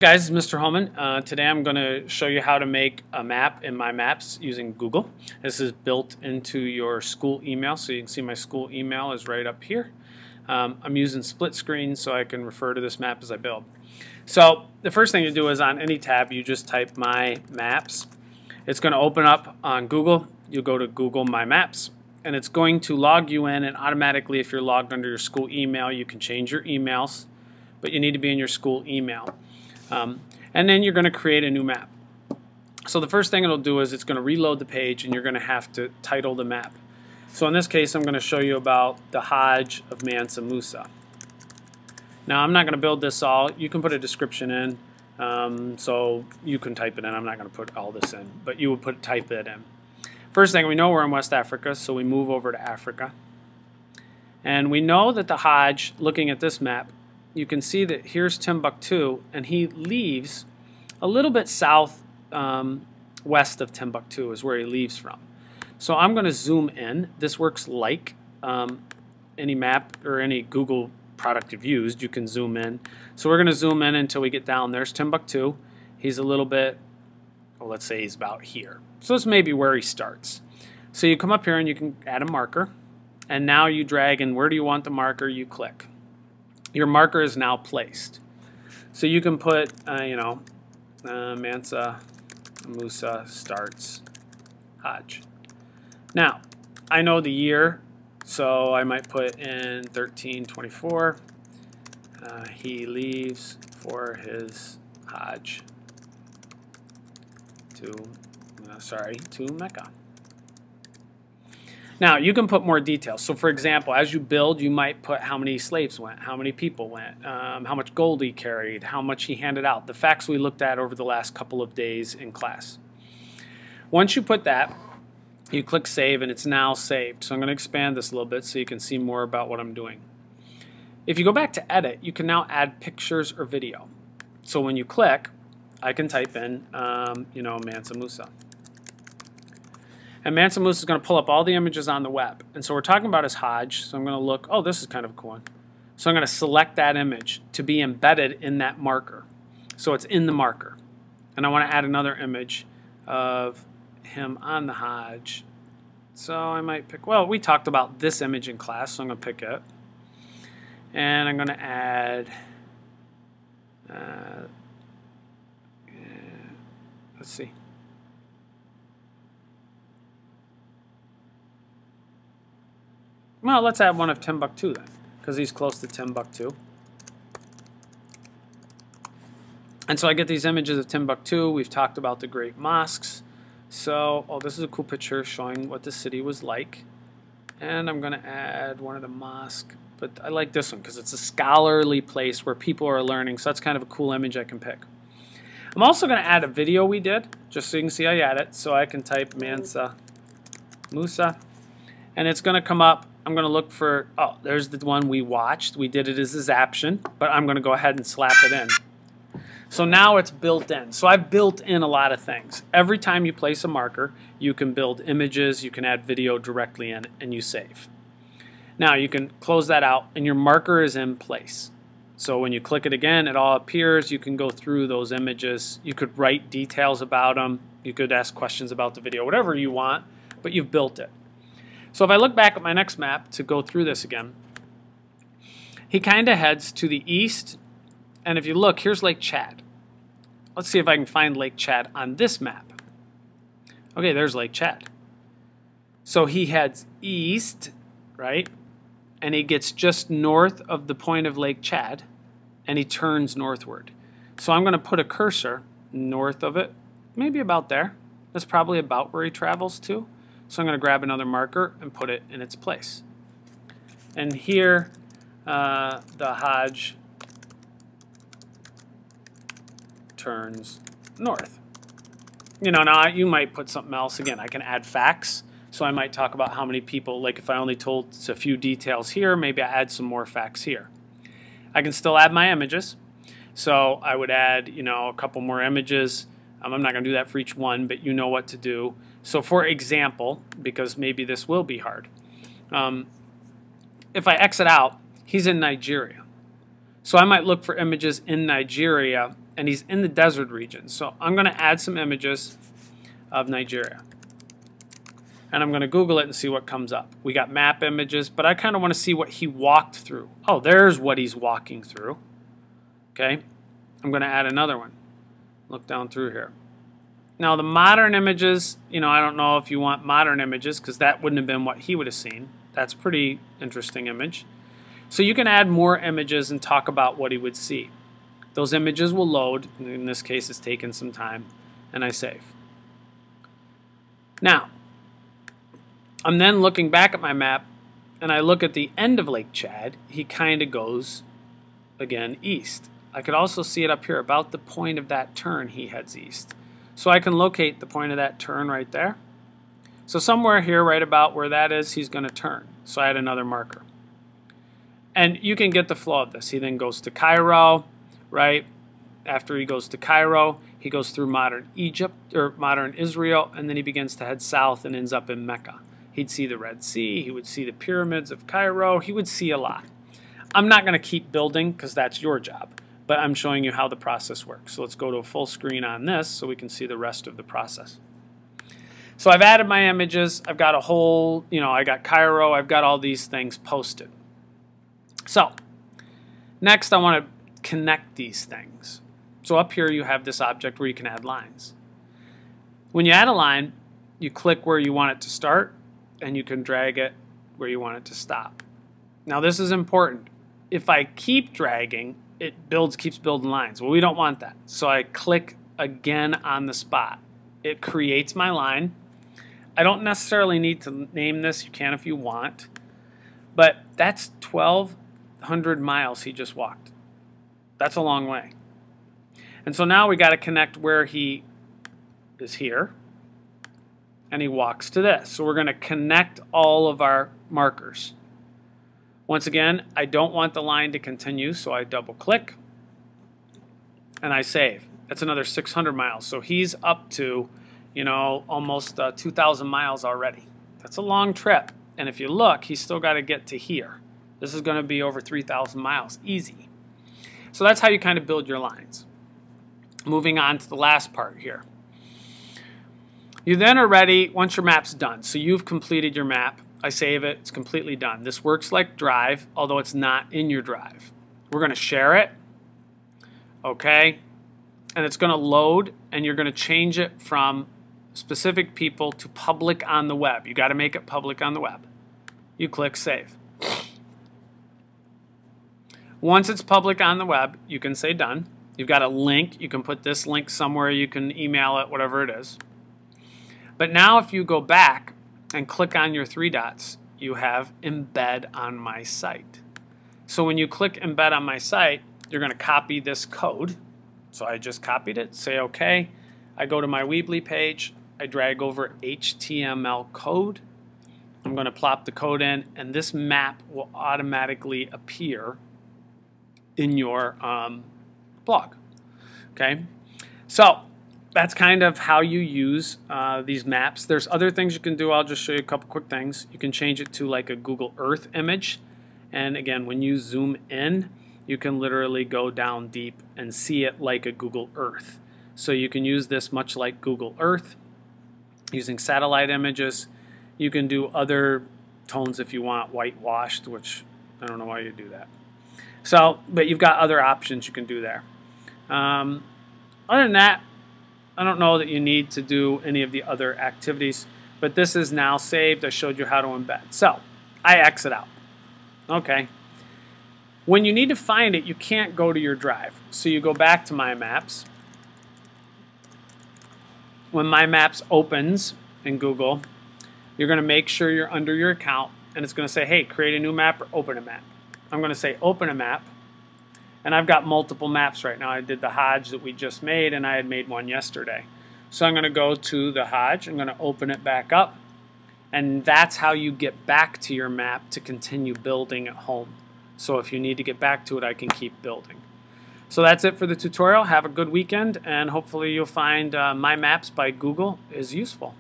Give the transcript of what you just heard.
Guys, it's Mr. Holman. Today I'm going to show you how to make a map in My Maps using Google. This is built into your school email, so you can see my school email is right up here. I'm using split screen so I can refer to this map as I build. So the first thing you do is on any tab you just type My Maps. It's going to open up on Google. You go to Google My Maps and it's going to log you in, and automatically if you're logged under your school email you can change your emails, but you need to be in your school email. And then you're going to create a new map. So the first thing it'll do is it's going to reload the page and you're going to have to title the map. So in this case I'm going to show you about the Hajj of Mansa Musa. Now I'm not going to build this all. You can put a description in, so you can type it in. I'm not going to put all this in, but you would type it in. First thing, we know we're in West Africa, so we move over to Africa. And we know that the Hajj, looking at this map, you can see that here's Timbuktu, and he leaves a little bit south west of Timbuktu is where he leaves from. So I'm going to zoom in. This works like any map or any Google product you've used. You can zoom in. So we're going to zoom in until we get down. There's Timbuktu. He's a little bit, well, let's say he's about here. So this may be where he starts. So you come up here and you can add a marker, and now you drag in where do you want the marker, you click. Your marker is now placed. So you can put, Mansa Musa starts Hajj. Now, I know the year, so I might put in 1324. He leaves for his Hajj to Mecca. Now, you can put more details. So, for example, as you build, you might put how many slaves went, how many people went, how much gold he carried, how much he handed out, the facts we looked at over the last couple of days in class. Once you put that, you click Save, and it's now saved. So I'm going to expand this a little bit so you can see more about what I'm doing. If you go back to Edit, you can now add pictures or video. So when you click, I can type in, Mansa Musa. And Mansa Musa is going to pull up all the images on the web. And so we're talking about his Hajj. So I'm going to look, oh, this is kind of a cool one. So I'm going to select that image to be embedded in that marker. So it's in the marker. And I want to add another image of him on the Hajj. So I might pick, well, we talked about this image in class, so I'm going to pick it. And I'm going to add, let's see. Well, let's add one of Timbuktu then, because he's close to Timbuktu. And so I get these images of Timbuktu. We've talked about the great mosques. So, oh, this is a cool picture showing what the city was like. And I'm going to add one of the mosques. But I like this one because it's a scholarly place where people are learning. So that's kind of a cool image I can pick. I'm also going to add a video we did, just so you can see I add it. So I can type Mansa Musa. And it's going to come up. I'm going to look for, oh, there's the one we watched. We did it as a Zaption, but I'm going to go ahead and slap it in. So now it's built in. So I've built in a lot of things. Every time you place a marker, you can build images, you can add video directly in, and you save. Now you can close that out, and your marker is in place. So when you click it again, it all appears. You can go through those images. You could write details about them. You could ask questions about the video, whatever you want, but you've built it. So if I look back at my next map to go through this again, he kind of heads to the east, and if you look, here's Lake Chad. Let's see if I can find Lake Chad on this map. Okay, there's Lake Chad. So he heads east, right, and he gets just north of the point of Lake Chad, and he turns northward. So I'm going to put a cursor north of it, maybe about there. That's probably about where he travels to. So I'm going to grab another marker and put it in its place. And here, the Hajj turns north. Now you might put something else. Again, I can add facts. So I might talk about how many people, like if I only told a few details here, maybe I add some more facts here. I can still add my images. So I would add, a couple more images. I'm not going to do that for each one, but you know what to do. So for example, because maybe this will be hard, if I exit out, he's in Nigeria. So I might look for images in Nigeria and he's in the desert region. So I'm going to add some images of Nigeria. And I'm going to Google it and see what comes up. We got map images, but I kind of want to see what he walked through. Oh, there's what he's walking through. Okay, I'm going to add another one. Look down through here. Now the modern images, I don't know if you want modern images because that wouldn't have been what he would have seen. That's a pretty interesting image. So you can add more images and talk about what he would see. Those images will load. In this case, it's taken some time, and I save. Now, I'm then looking back at my map, and I look at the end of Lake Chad. He kind of goes, again, east. I could also see it up here. About the point of that turn, he heads east. So I can locate the point of that turn right there. So somewhere here, right about where that is, he's going to turn. So I had another marker. And you can get the flow of this. He then goes to Cairo, right? After he goes to Cairo, he goes through modern Egypt, or modern Israel, and then he begins to head south and ends up in Mecca. He'd see the Red Sea. He would see the pyramids of Cairo. He would see a lot. I'm not going to keep building because that's your job, but I'm showing you how the process works. So let's go to a full screen on this so we can see the rest of the process. So I've added my images. I've got a whole, I got Cairo. I've got all these things posted. So next I want to connect these things. So up here you have this object where you can add lines. When you add a line, you click where you want it to start and you can drag it where you want it to stop. Now this is important. If I keep dragging, it keeps building lines. Well, we don't want that. So I click again on the spot. It creates my line. I don't necessarily need to name this. You can if you want. But that's 1,200 miles he just walked. That's a long way. And so now we got to connect where he is here. And he walks to this. So we're going to connect all of our markers. Once again, I don't want the line to continue, so I double click and I save. That's another 600 miles. So he's up to, almost 2,000 miles already. That's a long trip. And if you look, he's still got to get to here. This is going to be over 3,000 miles, easy. So that's how you kind of build your lines. Moving on to the last part here. You then are ready once your map's done. So you've completed your map. I save it. It's completely done. This works like Drive, although it's not in your Drive. We're going to share it. Okay. And it's going to load, and you're going to change it from specific people to public on the web. You got to make it public on the web. You click Save. Once it's public on the web, you can say Done. You've got a link. You can put this link somewhere. You can email it, whatever it is. But now if you go back and click on your three dots, you have Embed on my site. So when you click Embed on my site, you're going to copy this code. So I just copied it, say OK. I go to my Weebly page. I drag over HTML code. I'm going to plop the code in, and this map will automatically appear in your blog. Okay, so that's kind of how you use these maps. There's other things you can do. I'll just show you a couple quick things. You can change it to like a Google Earth image, and again, when you zoom in, you can literally go down deep and see it like a Google Earth. So you can use this much like Google Earth using satellite images. You can do other tones if you want, whitewashed, which I don't know why you do that. So, but you've got other options you can do there. Other than that, I don't know that you need to do any of the other activities, but this is now saved. I showed you how to embed. So I exit out. Okay. When you need to find it, you can't go to your drive. So you go back to My Maps. When My Maps opens in Google, you're going to make sure you're under your account, and it's going to say, hey, create a new map or open a map. I'm going to say open a map, and I've got multiple maps right now. I did the Hodge that we just made, and I had made one yesterday. So I'm going to go to the Hodge. I'm going to open it back up, and that's how you get back to your map to continue building at home. So if you need to get back to it, I can keep building. So that's it for the tutorial. Have a good weekend, and hopefully you'll find My Maps by Google is useful.